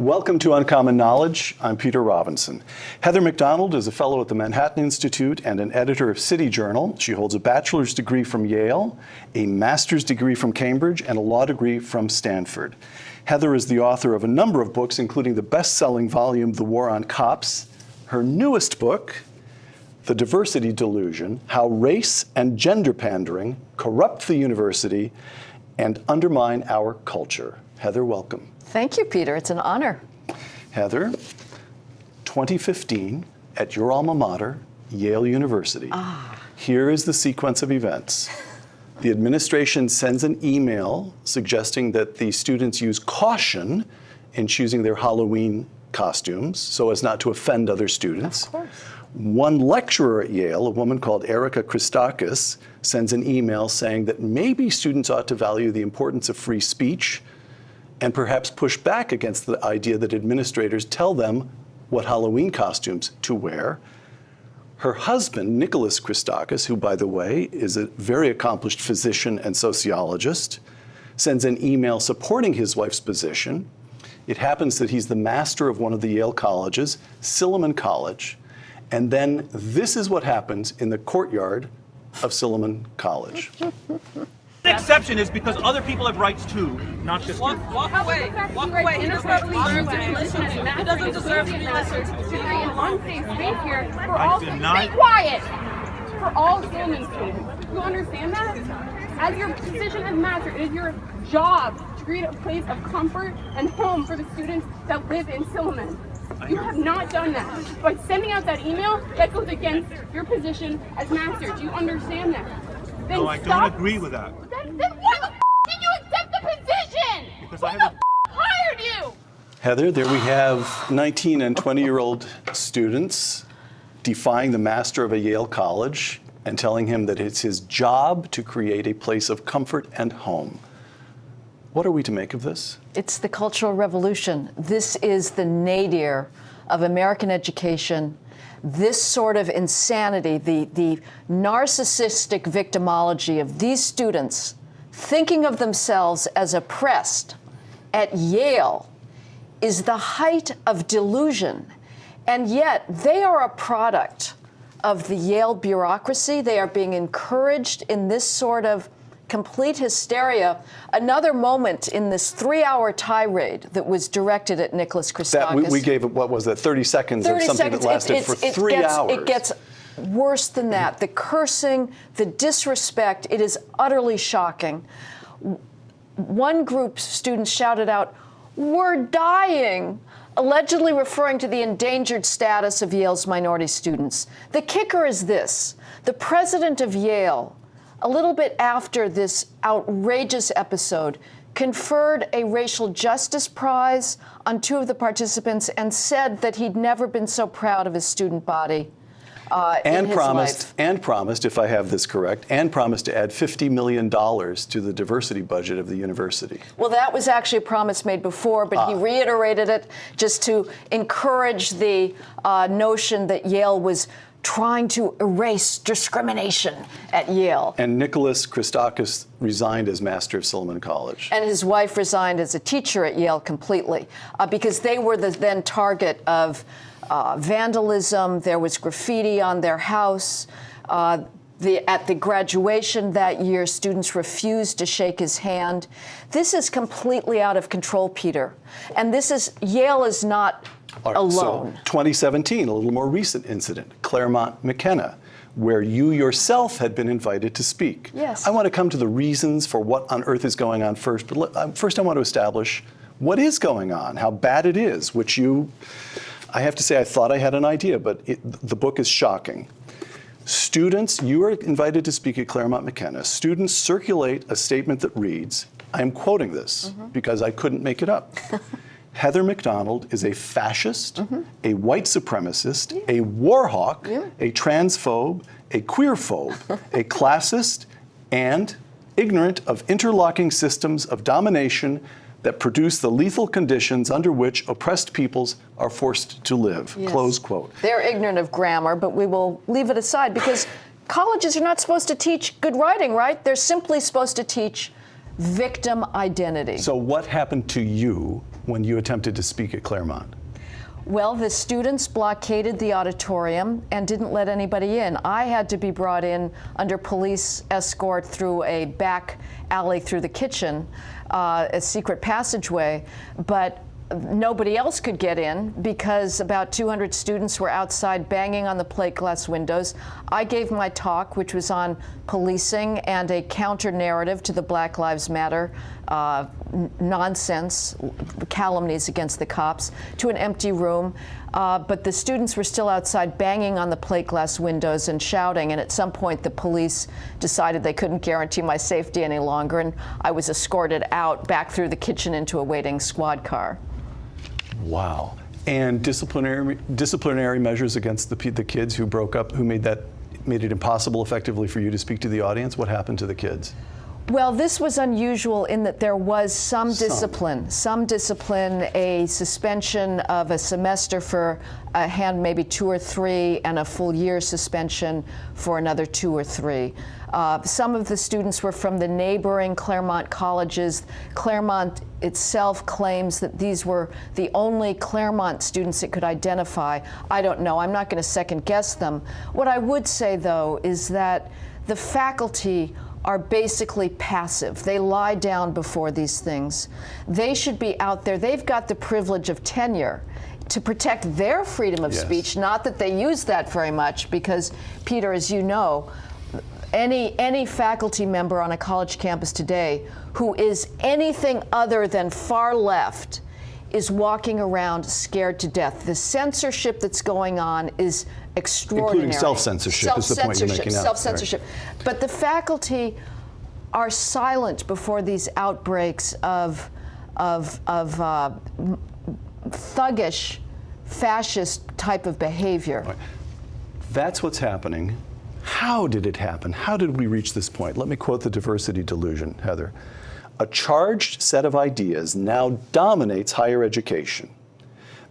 Welcome to Uncommon Knowledge. I'm Peter Robinson. Heather McDonald is a fellow at the Manhattan Institute and an editor of City Journal. She holds a bachelor's degree from Yale, a master's degree from Cambridge, and a law degree from Stanford. Heather is the author of a number of books, including the best-selling volume, The War on Cops. Her newest book, The Diversity Delusion, How Race and Gender Pandering Corrupt the University and Undermine Our Culture. Heather, welcome. Thank you, Peter. It's an honor. Heather, 2015, at your alma mater, Yale University. Here is the sequence of events. The administration sends an email suggesting that the students use caution in choosing their Halloween costumes so as not to offend other students. Of course. One lecturer at Yale, a woman called Erica Christakis, sends an email saying that maybe students ought to value the importance of free speech and perhaps push back against the idea that administrators tell them what Halloween costumes to wear. Her husband, Nicholas Christakis, who, by the way, is a very accomplished physician and sociologist, sends an email supporting his wife's position. It happens that he's the master of one of the Yale colleges, Silliman College. And then this is what happens in the courtyard of Silliman College. The exception is because other people have rights too, not just you. Walk away. Walk away. He doesn't deserve to be listened to. He doesn't deserve to be listened to. Create an unsafe space here for I all deny- Stay quiet! For all Silliman students. You understand that? As your position as master, it is your job to create a place of comfort and home for the students that live in Silliman. You have not done that. By sending out that email, that goes against your position as master. Do you understand that? Then No, I stop. don't agree with that. Then why the did you accept the position? Because Who I the have hired you? Heather, there we have 19 and 20-year-old students defying the master of a Yale college and telling him that it's his job to create a place of comfort and home. What are we to make of this? It's the Cultural Revolution. This is the nadir of American education. This sort of insanity, the narcissistic victimology of these students thinking of themselves as oppressed at Yale is the height of delusion. And yet they are a product of the Yale bureaucracy. They are being encouraged in this sort of complete hysteria. Another moment in this 3-hour tirade that was directed at Nicholas Christakis. We gave it, what was that, 30 seconds 30 of something seconds. that lasted for 3 hours. It gets worse than that. The cursing, the disrespect, it is utterly shocking. One group of students shouted out, "We're dying," allegedly referring to the endangered status of Yale's minority students. The kicker is this: the president of Yale, a little bit after this outrageous episode, conferred a racial justice prize on 2 of the participants and said that he'd never been so proud of his student body in his life. And promised, if I have this correct, and promised to add $50 million to the diversity budget of the university. Well, that was actually a promise made before, but he reiterated it just to encourage the notion that Yale was trying to erase discrimination at Yale. And Nicholas Christakis resigned as master of Silliman College. And his wife resigned as a teacher at Yale completely because they were the then target of vandalism. There was graffiti on their house. At the graduation that year, students refused to shake his hand. This is completely out of control, Peter. And Yale is not alone. So 2017, a little more recent incident, Claremont McKenna, where you yourself had been invited to speak. Yes. I want to come to the reasons for what on earth is going on first, but first I want to establish what is going on, how bad it is, which I have to say, I thought I had an idea, but the book is shocking. Students, you are invited to speak at Claremont McKenna. Students circulate a statement that reads, I am quoting this because I couldn't make it up. Heather McDonald is a fascist, a white supremacist, a war hawk, a transphobe, a queerphobe, a classist, and ignorant of interlocking systems of domination that produce the lethal conditions under which oppressed peoples are forced to live. Yes. Close quote. They're ignorant of grammar, but we will leave it aside because colleges are not supposed to teach good writing, right? They're simply supposed to teach victim identity. So what happened to you when you attempted to speak at Claremont? Well, the students blockaded the auditorium and didn't let anybody in. I had to be brought in under police escort through a back alley through the kitchen, a secret passageway, but nobody else could get in because about 200 students were outside banging on the plate glass windows. I gave my talk, which was on policing and a counter narrative to the Black Lives Matter nonsense, calumnies against the cops, to an empty room. But the students were still outside banging on the plate glass windows and shouting, and at some point the police decided they couldn't guarantee my safety any longer, and I was escorted out back through the kitchen into a waiting squad car. Wow. And disciplinary measures against the kids who broke up, who made it impossible effectively for you to speak to the audience? What happened to the kids? Well, this was unusual in that there was some discipline, a suspension of a semester for a hand, maybe 2 or 3, and a full year suspension for another 2 or 3. Some of the students were from the neighboring Claremont colleges. Claremont itself claims that these were the only Claremont students it could identify. I don't know. I'm not going to second guess them. What I would say, though, is that the faculty are basically passive. They lie down before these things. They should be out there. They've got the privilege of tenure to protect their freedom of speech, not that they use that very much, because, Peter, as you know, any faculty member on a college campus today who is anything other than far left is walking around scared to death. The censorship that's going on is extraordinary. Including self-censorship is the point you're making now. Self-censorship. Right. But the faculty are silent before these outbreaks of thuggish, fascist type of behavior. Right. That's what's happening. How did it happen? How did we reach this point? Let me quote the diversity delusion, Heather. A charged set of ideas now dominates higher education.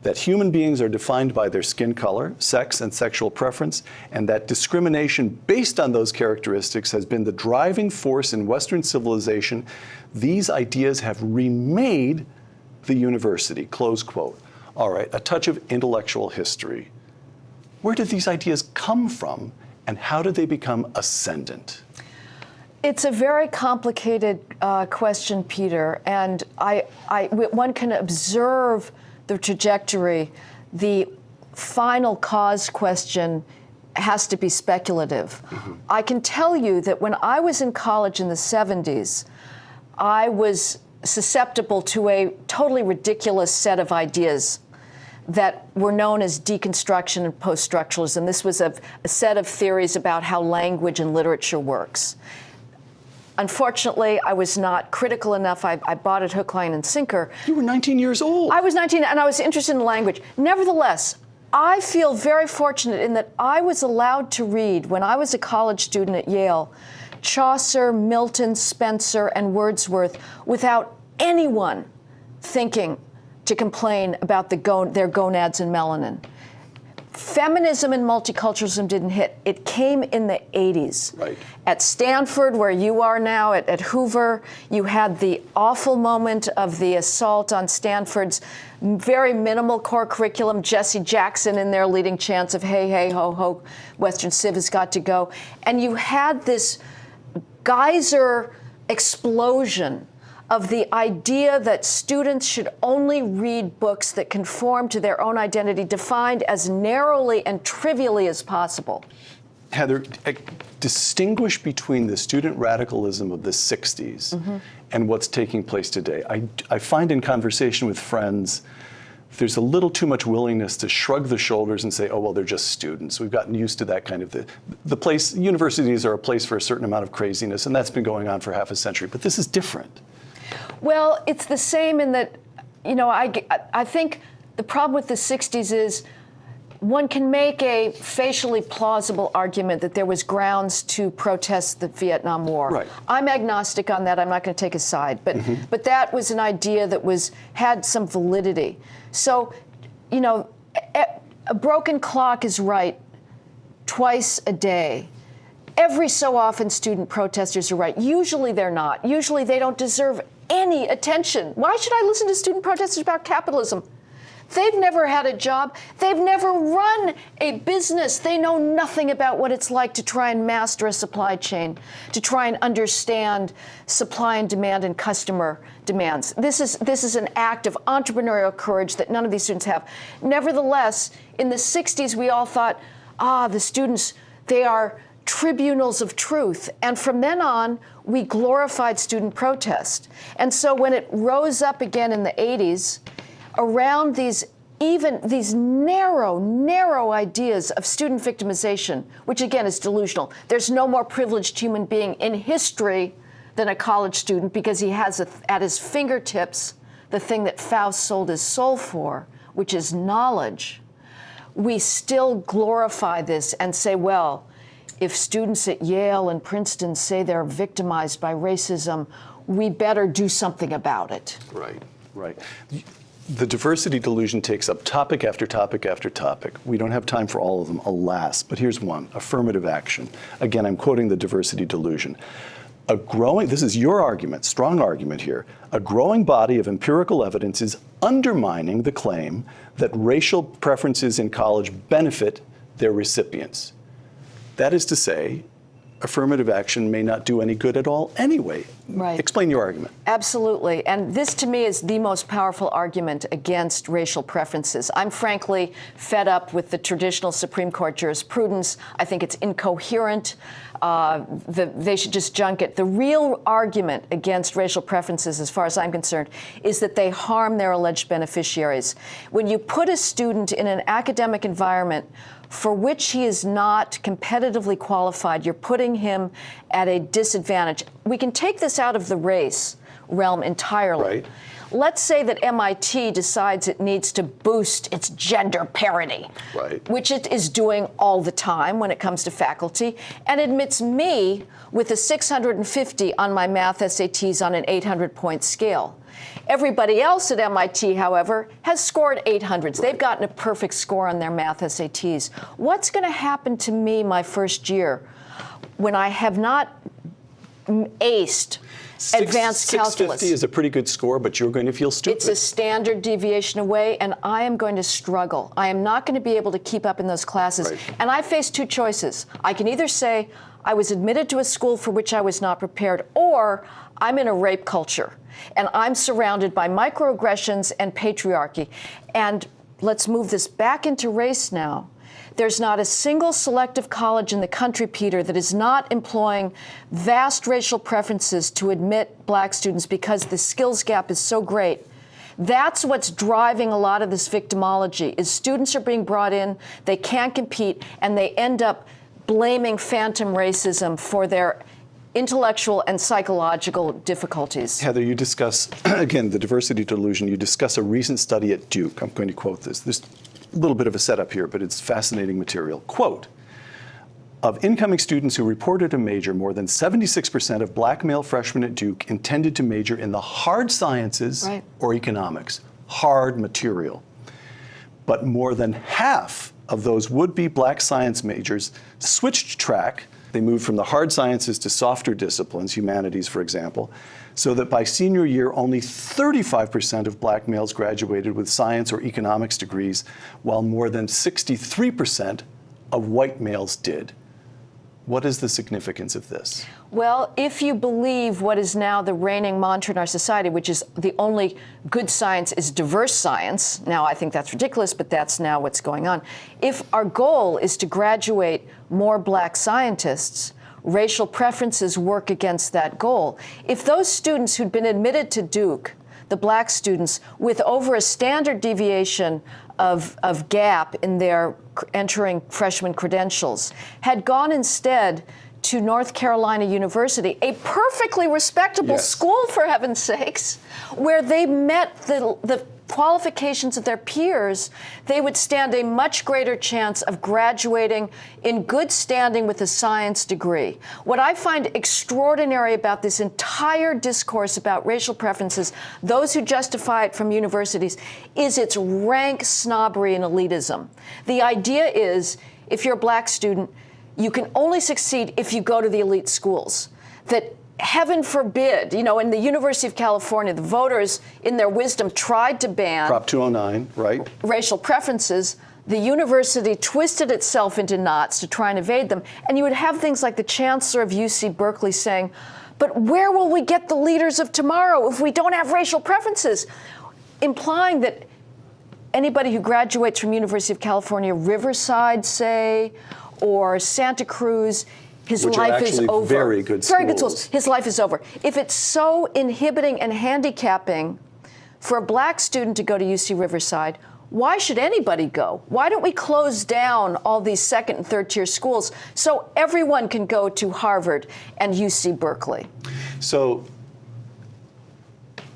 That human beings are defined by their skin color, sex, and sexual preference, and that discrimination based on those characteristics has been the driving force in Western civilization. These ideas have remade the university, close quote. All right, a touch of intellectual history. Where did these ideas come from, and how did they become ascendant? It's a very complicated question, Peter, and one can observe the trajectory. The final cause question has to be speculative. Mm-hmm. I can tell you that when I was in college in the 70s, I was susceptible to a totally ridiculous set of ideas that were known as deconstruction and post-structuralism. This was a set of theories about how language and literature works. Unfortunately, I was not critical enough. I bought it hook, line, and sinker. You were 19 years old. I was 19, and I was interested in language. Nevertheless, I feel very fortunate in that I was allowed to read, when I was a college student at Yale, Chaucer, Milton, Spencer, and Wordsworth without anyone thinking to complain about their gonads and melanin. Feminism and multiculturalism didn't hit. It came in the 80s. Right. At Stanford, where you are now, at Hoover, you had the awful moment of the assault on Stanford's very minimal core curriculum, Jesse Jackson in there leading chants of hey, hey, ho, ho, Western Civ has got to go. And you had this geyser explosion of the idea that students should only read books that conform to their own identity, defined as narrowly and trivially as possible. Heather, distinguish between the student radicalism of the 60s and what's taking place today. I find in conversation with friends, there's a little too much willingness to shrug the shoulders and say, oh, well, they're just students. We've gotten used to that kind of the place. Universities are a place for a certain amount of craziness, and that's been going on for half a century. But this is different. Well, it's the same in that, you know, I think the problem with the 60s is one can make a facially plausible argument that there was grounds to protest the Vietnam War. Right. I'm agnostic on that. I'm not going to take a side. But that was an idea that had some validity. So, you know, a broken clock is right twice a day. Every so often, student protesters are right. Usually they're not. Usually they don't deserve any attention. Why should I listen to student protesters about capitalism? They've never had a job. They've never run a business. They know nothing about what it's like to try and master a supply chain, to try and understand supply and demand and customer demands. This is an act of entrepreneurial courage that none of these students have. Nevertheless, in the 60s, we all thought, the students, they are tribunals of truth. And from then on, we glorified student protest. And so when it rose up again in the 80s, around these narrow ideas of student victimization, which again is delusional. There's no more privileged human being in history than a college student because he has at his fingertips the thing that Faust sold his soul for, which is knowledge. We still glorify this and say, well, if students at Yale and Princeton say they're victimized by racism, we better do something about it. Right, right. The diversity delusion takes up topic after topic after topic. We don't have time for all of them, alas, but here's one, affirmative action. Again, I'm quoting the diversity delusion. This is your argument, strong argument here, a growing body of empirical evidence is undermining the claim that racial preferences in college benefit their recipients. That is to say, affirmative action may not do any good at all anyway. Right. Explain your argument. Absolutely. And this, to me, is the most powerful argument against racial preferences. I'm frankly fed up with the traditional Supreme Court jurisprudence. I think it's incoherent. They should just junk it. The real argument against racial preferences, as far as I'm concerned, is that they harm their alleged beneficiaries. When you put a student in an academic environment for which he is not competitively qualified, you're putting him at a disadvantage. We can take this out of the race realm entirely. Right. Let's say that MIT decides it needs to boost its gender parity, right, which it is doing all the time when it comes to faculty, and admits me with a 650 on my math SATs on an 800-point scale. Everybody else at MIT, however, has scored 800s. They've gotten a perfect score on their math SATs. What's going to happen to me my first year when I have not aced advanced calculus? 650 is a pretty good score, but you're going to feel stupid. It's a standard deviation away, and I am going to struggle. I am not going to be able to keep up in those classes. Right. And I face two choices. I can either say I was admitted to a school for which I was not prepared, or I'm in a rape culture, and I'm surrounded by microaggressions and patriarchy. And let's move this back into race now. There's not a single selective college in the country, Peter, that is not employing vast racial preferences to admit black students because the skills gap is so great. That's what's driving a lot of this victimology, is students are being brought in, they can't compete, and they end up blaming phantom racism for their intellectual and psychological difficulties. Heather, you discuss, again, the diversity delusion. You discuss a recent study at Duke. I'm going to quote this. There's a little bit of a setup here, but it's fascinating material. Quote, of incoming students who reported a major, more than 76% of black male freshmen at Duke intended to major in the hard sciences Right. or economics, hard material. But more than half of those would-be black science majors switched track. They moved from the hard sciences to softer disciplines, humanities, for example, so that by senior year, only 35% of black males graduated with science or economics degrees, while more than 63% of white males did. What is the significance of this? Well, if you believe what is now the reigning mantra in our society, which is the only good science is diverse science, now I think that's ridiculous, but that's now what's going on. If our goal is to graduate more black scientists, racial preferences work against that goal. If those students who'd been admitted to Duke, the black students, with over a standard deviation of gap in their entering freshman credentials, had gone instead to North Carolina University, a perfectly respectable Yes. school, for heaven's sakes, where they met the qualifications of their peers, they would stand a much greater chance of graduating in good standing with a science degree. What I find extraordinary about this entire discourse about racial preferences, those who justify it from universities, is its rank snobbery and elitism. The idea is, if you're a black student, you can only succeed if you go to the elite schools. That heaven forbid, you know, in the University of California, the voters, in their wisdom, tried to ban Prop 209, right? racial preferences. The university twisted itself into knots to try and evade them. And you would have things like the chancellor of UC Berkeley saying, but where will we get the leaders of tomorrow if we don't have racial preferences? Implying that anybody who graduates from University of California, Riverside, say, or Santa Cruz, his Which life are is actually over. very good Very good schools. schools. His life is over. If it's so inhibiting and handicapping for a black student to go to UC Riverside, why should anybody go? Why don't we close down all these second and third tier schools so everyone can go to Harvard and UC Berkeley? So,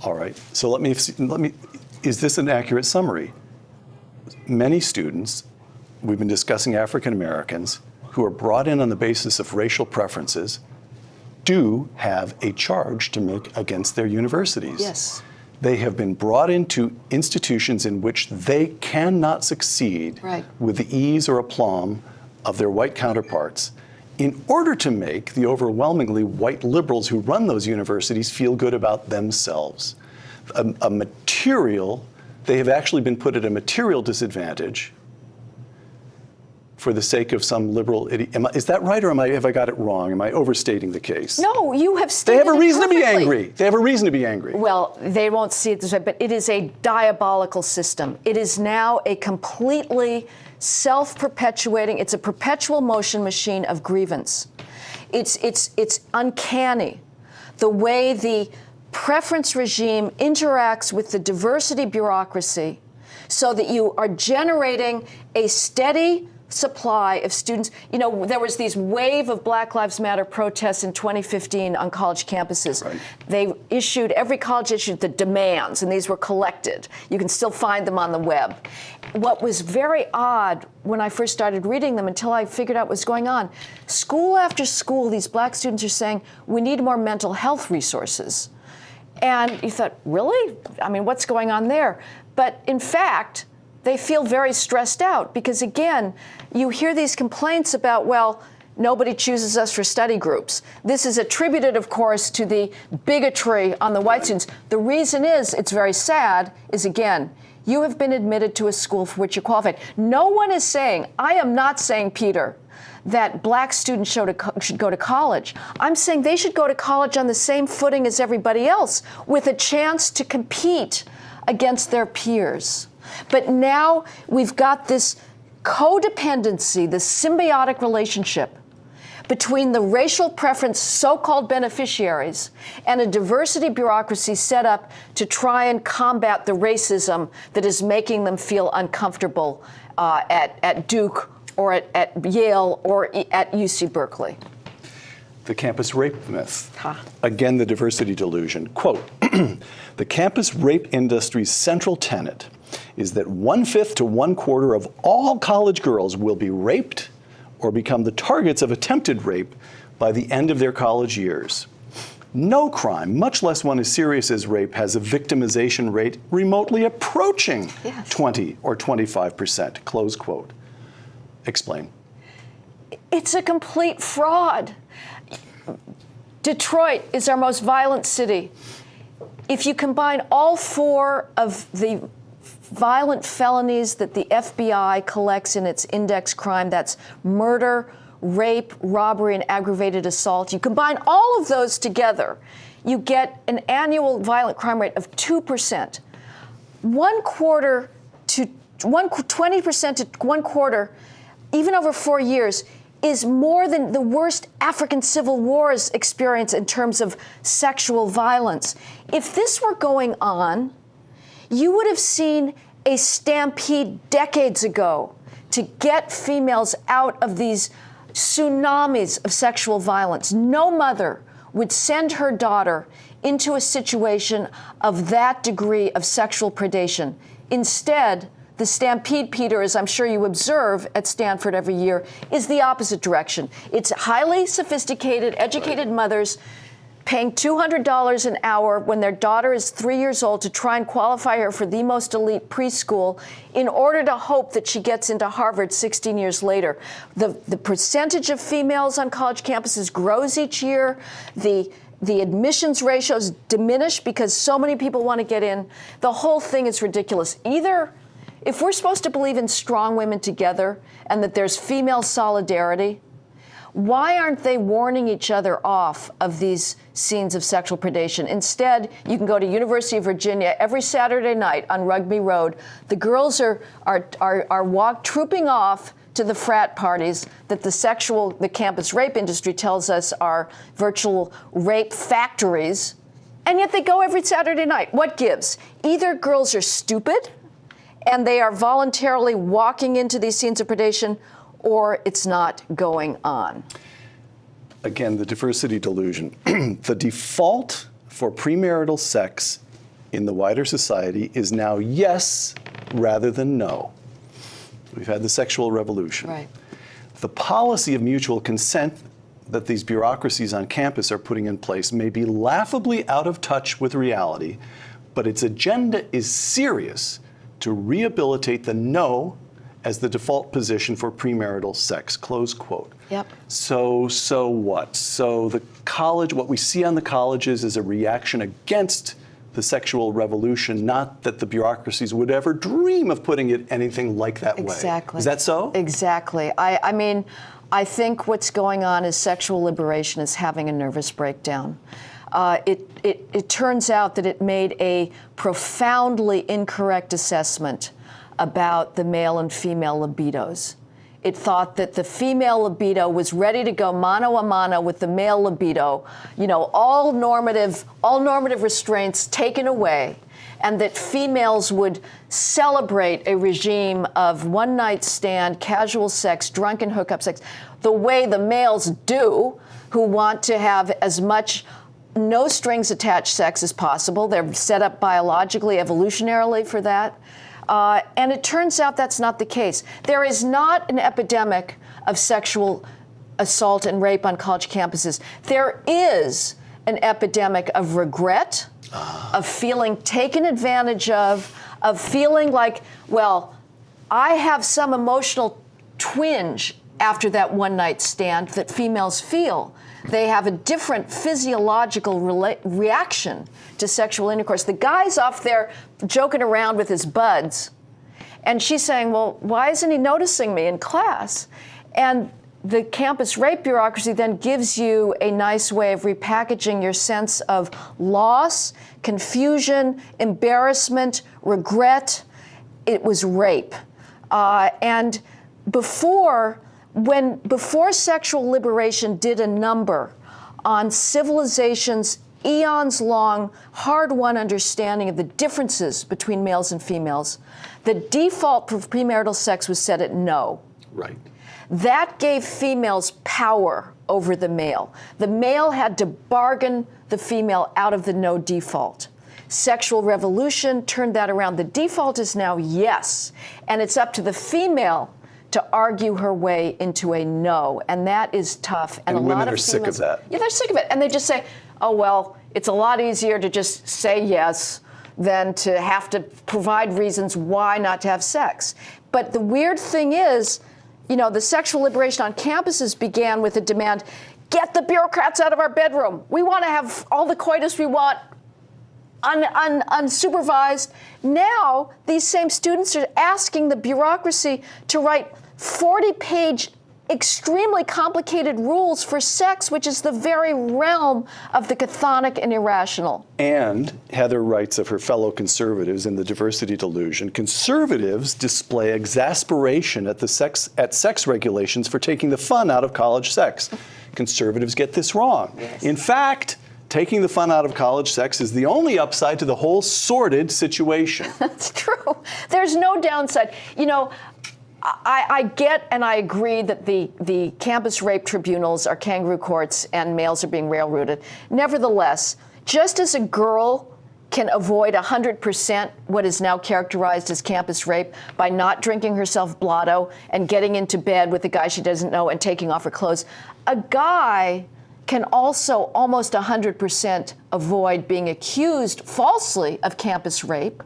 all right. So let me. Is this an accurate summary? Many students, we've been discussing African Americans, who are brought in on the basis of racial preferences, do have a charge to make against their universities. Yes. They have been brought into institutions in which they cannot succeed Right. with the ease or aplomb of their white counterparts in order to make the overwhelmingly white liberals who run those universities feel good about themselves. They have actually been put at a material disadvantage for the sake of some liberal idiot. Is that right, or have I got it wrong? Am I overstating the case? No, you have They stated have a reason it to be perfectly. angry. They have a reason to be angry. Well, they won't see it this way, but it is a diabolical system. It is now a completely self-perpetuating, it's a perpetual motion machine of grievance. It's uncanny the way the preference regime interacts with the diversity bureaucracy so that you are generating a steady supply of students. You know, there was these wave of Black Lives Matter protests in 2015 on college campuses. Right. Every college issued the demands, and these were collected. You can still find them on the web. What was very odd when I first started reading them, until I figured out what was going on, school after school, these black students are saying, we need more mental health resources. And you thought, really? I mean, what's going on there? But in fact, they feel very stressed out because, again, you hear these complaints about, well, nobody chooses us for study groups. This is attributed, of course, to the bigotry on the white students. The reason is, it's very sad, is, again, you have been admitted to a school for which you're qualified. No one is saying, I am not saying, Peter, that black students should go to college. I'm saying they should go to college on the same footing as everybody else, with a chance to compete against their peers. But now we've got this codependency, this symbiotic relationship between the racial preference so-called beneficiaries and a diversity bureaucracy set up to try and combat the racism that is making them feel uncomfortable at Duke or at Yale or at UC Berkeley. The campus rape myth. Again, the diversity delusion. Quote, the campus rape industry's central tenet is that 1/5 to 1/4 of all college girls will be raped or become the targets of attempted rape by the end of their college years. No crime, much less one as serious as rape, has a victimization rate remotely approaching 20 or 25%, close quote. Explain. It's a complete fraud. Detroit is our most violent city. If you combine all 4 of the violent felonies that the FBI collects in its index crime, that's murder, rape, robbery, and aggravated assault, you combine all of those together, you get an annual violent crime rate of 2%. 20% to 1/4, even over 4 years, is more than the worst African civil wars experience in terms of sexual violence. If this were going on, you would have seen a stampede decades ago to get females out of these tsunamis of sexual violence. No mother would send her daughter into a situation of that degree of sexual predation. Instead, the stampede, Peter, as I'm sure you observe at Stanford every year, is the opposite direction. It's highly sophisticated, educated mothers paying $200 an hour when their daughter is 3 years old to try and qualify her for the most elite preschool in order to hope that she gets into Harvard 16 years later. The percentage of females on college campuses grows each year. The admissions ratios diminish because so many people want to get in. The whole thing is ridiculous. Either, if we're supposed to believe in strong women together and that there's female solidarity, why aren't they warning each other off of these scenes of sexual predation? Instead, you can go to University of Virginia every Saturday night on Rugby Road. The girls are trooping off to the frat parties that the campus rape industry tells us are virtual rape factories, and yet they go every Saturday night. What gives? Either girls are stupid and they are voluntarily walking into these scenes of predation, or it's not going on. Again, the diversity delusion. The default for premarital sex in the wider society is now yes rather than no. We've had the sexual revolution. Right. The policy of mutual consent that these bureaucracies on campus are putting in place may be laughably out of touch with reality, but its agenda is serious to rehabilitate the no as the default position for premarital sex, close quote. Yep. So what? So the college, what we see on the colleges is a reaction against the sexual revolution, not that the bureaucracies would ever dream of putting it anything like that way. Exactly. Is that so? Exactly. I mean, I think what's going on is sexual liberation is having a nervous breakdown. It turns out that it made a profoundly incorrect assessment about the male and female libidos. It thought that the female libido was ready to go mano a mano with the male libido, you know, all normative restraints taken away, and that females would celebrate a regime of one-night stand, casual sex, drunken hookup sex, the way the males do, who want to have as much no strings attached sex as possible. They're set up biologically, evolutionarily for that. And it turns out that's not the case. There is not an epidemic of sexual assault and rape on college campuses. There is an epidemic of regret, of feeling taken advantage of feeling like, well, I have some emotional twinge after that one-night stand that females feel. They have a different physiological reaction to sexual intercourse. The guy's off there joking around with his buds, and she's saying, well, why isn't he noticing me in class? And the campus rape bureaucracy then gives you a nice way of repackaging your sense of loss, confusion, embarrassment, regret. It was rape. And before sexual liberation did a number on civilization's eons-long, hard-won understanding of the differences between males and females, the default for premarital sex was set at no. Right. That gave females power over the male. The male had to bargain the female out of the no default. Sexual revolution turned that around. The default is now yes, and it's up to the female to argue her way into a no, and that is tough. And a women lot of are sick of that. Yeah, they're sick of it, and they just say, oh, well, it's a lot easier to just say yes than to have to provide reasons why not to have sex. But the weird thing is, you know, the sexual liberation on campuses began with a demand, get the bureaucrats out of our bedroom. We want to have all the coitus we want unsupervised. Now, these same students are asking the bureaucracy to write 40-page, extremely complicated rules for sex, which is the very realm of the chthonic and irrational. And Heather writes of her fellow conservatives in the diversity delusion, conservatives display exasperation at sex regulations for taking the fun out of college sex. Conservatives get this wrong. Yes. In fact, taking the fun out of college sex is the only upside to the whole sordid situation. That's true. There's no downside. You know, I get and I agree that the campus rape tribunals are kangaroo courts and males are being railroaded. Nevertheless, just as a girl can avoid 100% what is now characterized as campus rape by not drinking herself blotto and getting into bed with a guy she doesn't know and taking off her clothes, a guy can also almost 100% avoid being accused falsely of campus rape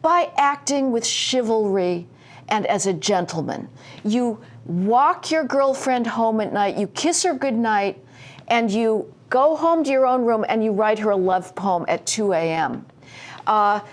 by acting with chivalry and as a gentleman. You walk your girlfriend home at night, you kiss her goodnight, and you go home to your own room and you write her a love poem at 2 a.m.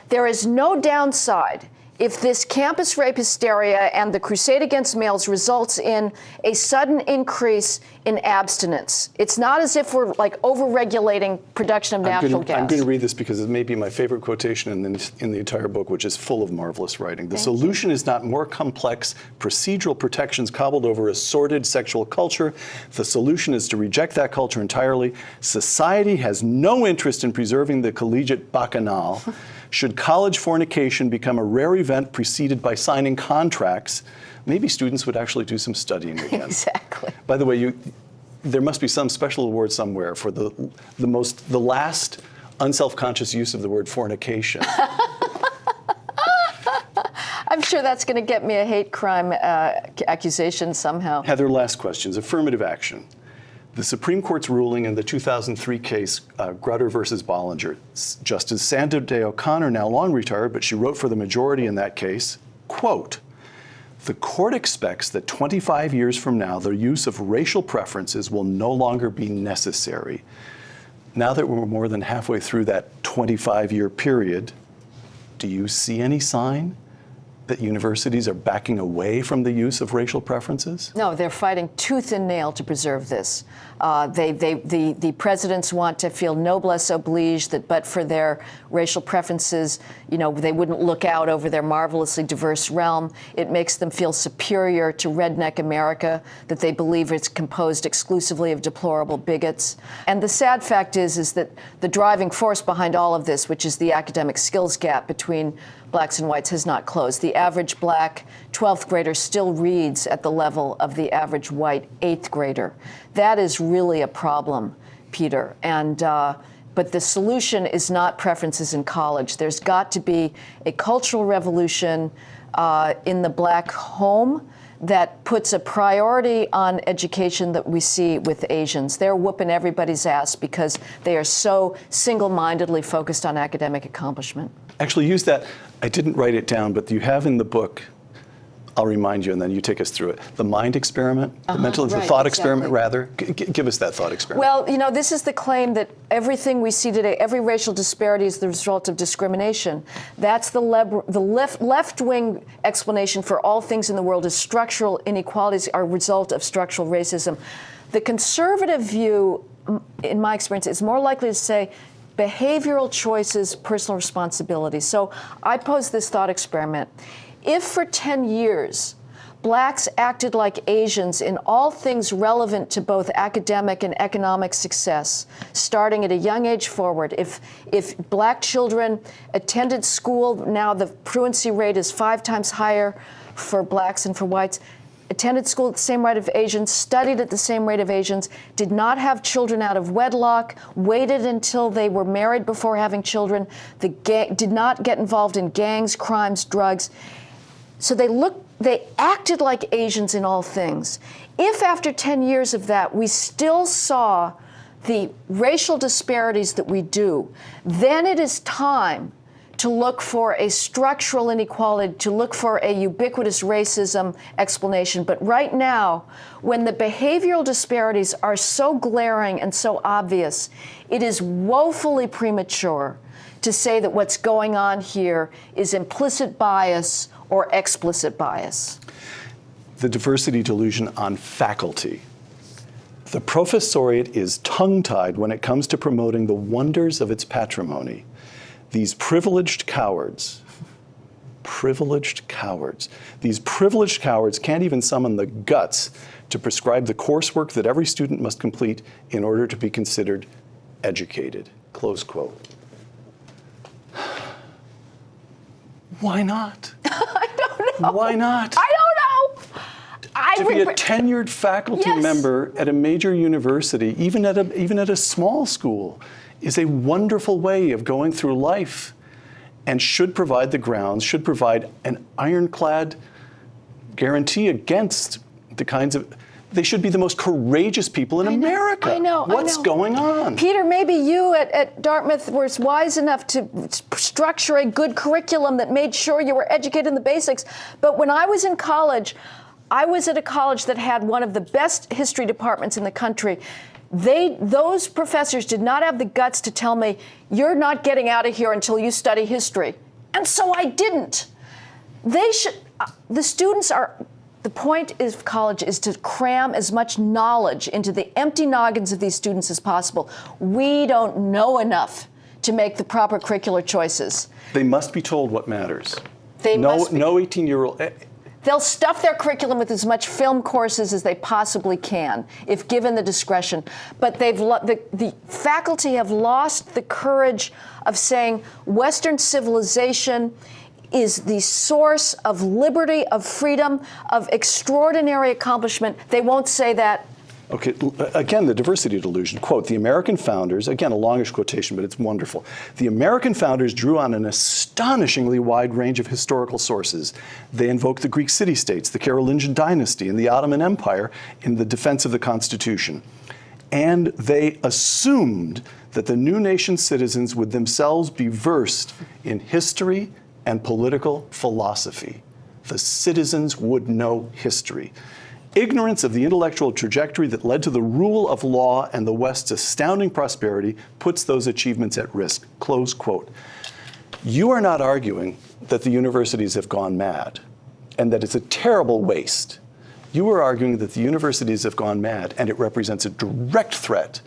There is no downside if this campus rape hysteria and the crusade against males results in a sudden increase in abstinence. It's not as if we're like over-regulating production of natural gas. I'm going to read this because it may be my favorite quotation in the entire book, which is full of marvelous writing. The solution is not more complex procedural protections cobbled over a sordid sexual culture. The solution is to reject that culture entirely. Society has no interest in preserving the collegiate bacchanal. Should college fornication become a rare event preceded by signing contracts, maybe students would actually do some studying again. Exactly. By the way, there must be some special award somewhere for the last unselfconscious use of the word fornication. I'm sure that's going to get me a hate crime accusation somehow. Heather, last questions. Affirmative action. The Supreme Court's ruling in the 2003 case, Grutter versus Bollinger, Justice Sandra Day O'Connor, now long retired, but she wrote for the majority in that case, quote, "The court expects that 25 years from now, the use of racial preferences will no longer be necessary." Now that we're more than halfway through that 25-year period, do you see any sign that universities are backing away from the use of racial preferences? No, they're fighting tooth and nail to preserve this. The presidents want to feel noblesse oblige, that but for their racial preferences, you know, they wouldn't look out over their marvelously diverse realm. It makes them feel superior to redneck America, that they believe it's composed exclusively of deplorable bigots. And the sad fact is that the driving force behind all of this, which is the academic skills gap between blacks and whites, has not closed. The average black 12th grader still reads at the level of the average white 8th grader. That is really a problem, Peter. And but the solution is not preferences in college. There's got to be a cultural revolution in the black home that puts a priority on education that we see with Asians. They're whooping everybody's ass because they are so single-mindedly focused on academic accomplishment. Actually, use that. I didn't write it down, but you have in the book, I'll remind you, and then you take us through it, the mind experiment, the thought experiment, rather. Give us that thought experiment. Well, you know, this is the claim that everything we see today, every racial disparity is the result of discrimination. That's the left-wing explanation for all things in the world is structural inequalities are a result of structural racism. The conservative view, in my experience, is more likely to say behavioral choices, personal responsibility. So I pose this thought experiment. If for 10 years, blacks acted like Asians in all things relevant to both academic and economic success, starting at a young age forward, if black children attended school, now the truancy rate is 5 times higher for blacks and for whites, attended school at the same rate of Asians, studied at the same rate of Asians, did not have children out of wedlock, waited until they were married before having children, did not get involved in gangs, crimes, drugs. So they acted like Asians in all things. If after 10 years of that, we still saw the racial disparities that we do, then it is time to look for a structural inequality, to look for a ubiquitous racism explanation. But right now, when the behavioral disparities are so glaring and so obvious, it is woefully premature to say that what's going on here is implicit bias or explicit bias. The diversity delusion on faculty. The professoriate is tongue-tied when it comes to promoting the wonders of its patrimony. These privileged cowards can't even summon the guts to prescribe the coursework that every student must complete in order to be considered educated. Close quote. Why not? I don't know. Why not? I don't know. To be a tenured faculty member at a major university, even at a small school, is a wonderful way of going through life and should provide the grounds, should provide an ironclad guarantee against the kinds of They should be the most courageous people in America. I know. What's going on? Peter, maybe you at Dartmouth were wise enough to structure a good curriculum that made sure you were educated in the basics. But when I was in college, I was at a college that had one of the best history departments in the country. Those professors did not have the guts to tell me, you're not getting out of here until you study history. And so I didn't. The students are, the point of college is to cram as much knowledge into the empty noggins of these students as possible. We don't know enough to make the proper curricular choices. They must be told what matters. No 18-year-old. They'll stuff their curriculum with as much film courses as they possibly can, if given the discretion. But the faculty have lost the courage of saying Western civilization is the source of liberty, of freedom, of extraordinary accomplishment. They won't say that. Okay, again, the diversity delusion. Quote, the American founders, again, a longish quotation, but it's wonderful. The American founders drew on an astonishingly wide range of historical sources. They invoked the Greek city-states, the Carolingian dynasty, and the Ottoman Empire in the defense of the Constitution. And they assumed that the new nation's citizens would themselves be versed in history and political philosophy. The citizens would know history. Ignorance of the intellectual trajectory that led to the rule of law and the West's astounding prosperity puts those achievements at risk. Close quote. You are not arguing that the universities have gone mad and that it's a terrible waste. You are arguing that the universities have gone mad and it represents a direct threat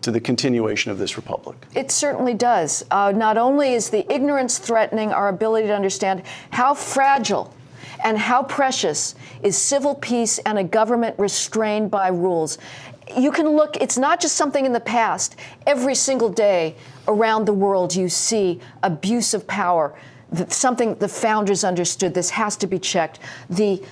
to the continuation of this republic. It certainly does. Not only is the ignorance threatening our ability to understand how fragile and how precious is civil peace and a government restrained by rules. You can look, it's not just something in the past. Every single day around the world you see abuse of power. Something the founders understood, this has to be checked. The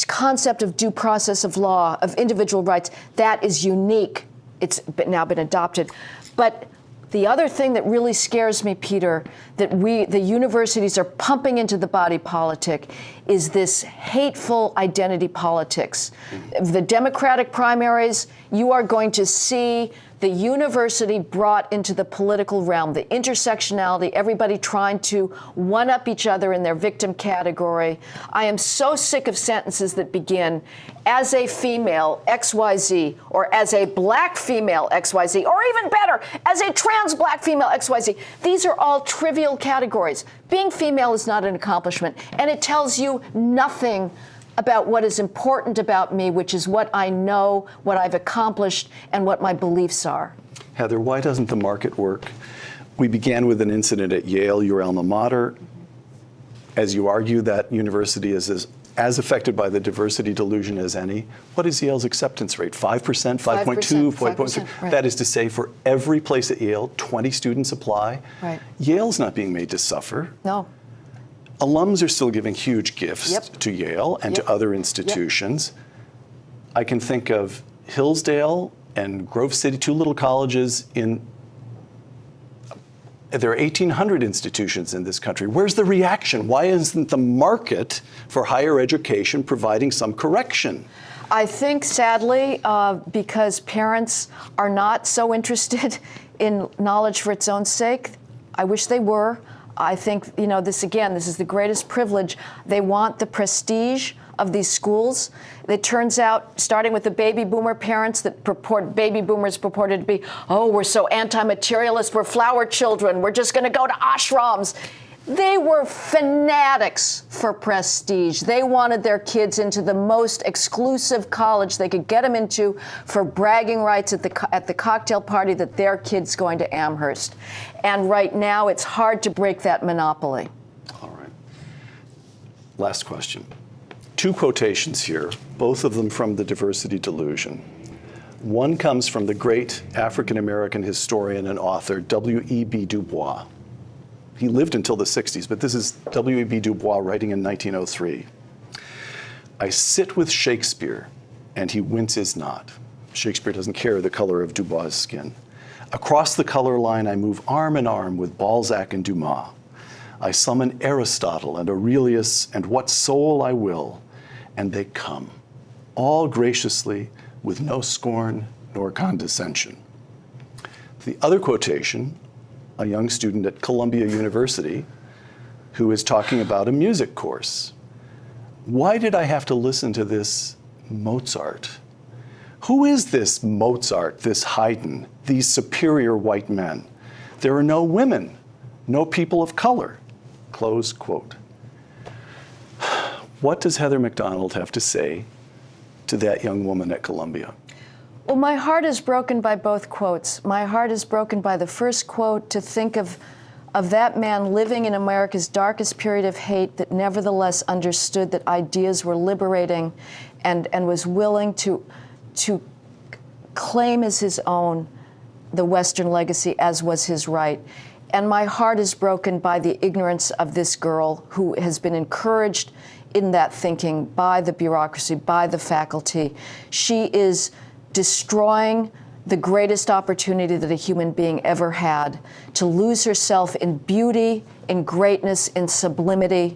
concept of due process of law, of individual rights, that is unique. It's now been adopted. But the other thing that really scares me, Peter, that the universities are pumping into the body politic is this hateful identity politics. The Democratic primaries, you are going to see the university brought into the political realm, the intersectionality, everybody trying to one-up each other in their victim category. I am so sick of sentences that begin, as a female XYZ, or as a black female XYZ, or even better, as a trans black female XYZ. These are all trivial categories. Being female is not an accomplishment, and it tells you nothing about what is important about me, which is what I know, what I've accomplished, and what my beliefs are. Heather, why doesn't the market work? We began with an incident at Yale, your alma mater. As you argue, that university is as affected by the diversity delusion as any. What is Yale's acceptance rate? 5%, 5.2, 5.3? Right. That is to say, for every place at Yale, 20 students apply. Right. Yale's not being made to suffer. No. Alums are still giving huge gifts Yep. to Yale and Yep. to other institutions. I can think of Hillsdale and Grove City, two little colleges in. There are 1,800 institutions in this country. Where's the reaction? Why isn't the market for higher education providing some correction? I think, sadly, because parents are not so interested in knowledge for its own sake. I wish they were. I think, this is the greatest privilege. They want the prestige of these schools. It turns out, starting with the baby boomer parents baby boomers purported to be, we're so anti-materialist, we're flower children, we're just gonna go to ashrams. They were fanatics for prestige. They wanted their kids into the most exclusive college they could get them into for bragging rights at the cocktail party that their kid's going to Amherst. And right now, it's hard to break that monopoly. All right. Last question. Two quotations here, both of them from the diversity delusion. One comes from the great African-American historian and author, W.E.B. Du Bois. He lived until the 60s, but this is W.E.B. Du Bois writing in 1903. I sit with Shakespeare, and he winces not. Shakespeare doesn't care the color of Du Bois' skin. Across the color line, I move arm in arm with Balzac and Dumas. I summon Aristotle and Aurelius and what soul I will, and they come, all graciously with no scorn nor condescension. The other quotation, a young student at Columbia University who is talking about a music course. Why did I have to listen to this Mozart? Who is this Mozart, this Haydn, these superior white men? There are no women, no people of color, close quote. What does Heather McDonald have to say to that young woman at Columbia? Well, my heart is broken by both quotes. My heart is broken by the first quote, to think of that man living in America's darkest period of hate that nevertheless understood that ideas were liberating and was willing to claim as his own the Western legacy, as was his right. And my heart is broken by the ignorance of this girl who has been encouraged in that thinking by the bureaucracy, by the faculty. She is destroying the greatest opportunity that a human being ever had, to lose herself in beauty, in greatness, in sublimity.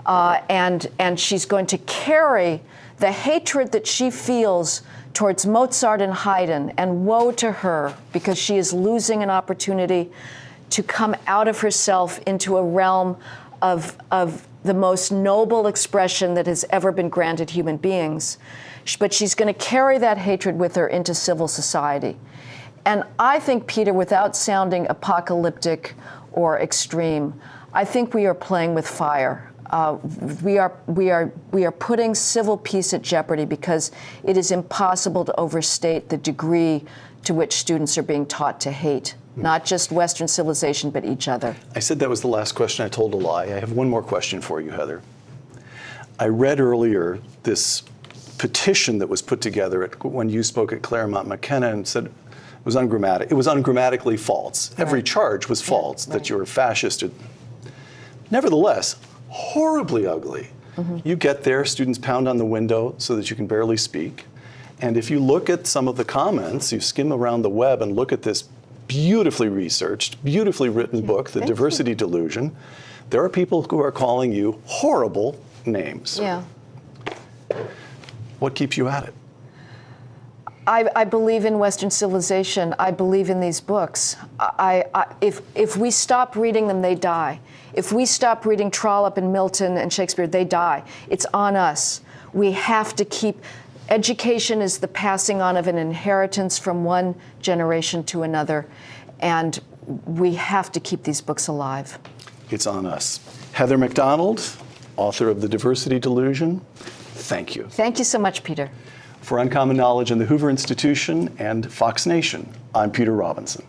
And she's going to carry the hatred that she feels towards Mozart and Haydn, and woe to her, because she is losing an opportunity to come out of herself into a realm of the most noble expression that has ever been granted human beings. But she's going to carry that hatred with her into civil society. And I think, Peter, without sounding apocalyptic or extreme, I think we are playing with fire. We are putting civil peace at jeopardy, because it is impossible to overstate the degree to which students are being taught to hate, not just Western civilization, but each other. I said that was the last question. I told a lie. I have one more question for you, Heather. I read earlier this petition that was put together when you spoke at Claremont McKenna, and said it was ungrammatically false. Right. Every charge was false, that right. you were fascist. Nevertheless, horribly ugly. Mm-hmm. You get there, students pound on the window so that you can barely speak. And if you look at some of the comments, you skim around the web and look at this beautifully researched, beautifully written book, The Diversity Delusion, there are people who are calling you horrible names. Yeah. What keeps you at it? I believe in Western civilization. I believe in these books. If we stop reading them, they die. If we stop reading Trollope and Milton and Shakespeare, they die. It's on us. We have to keep. Education is the passing on of an inheritance from one generation to another, and we have to keep these books alive. It's on us. Heather McDonald, author of The Diversity Delusion, thank you. Thank you so much, Peter. For Uncommon Knowledge and the Hoover Institution and Fox Nation, I'm Peter Robinson.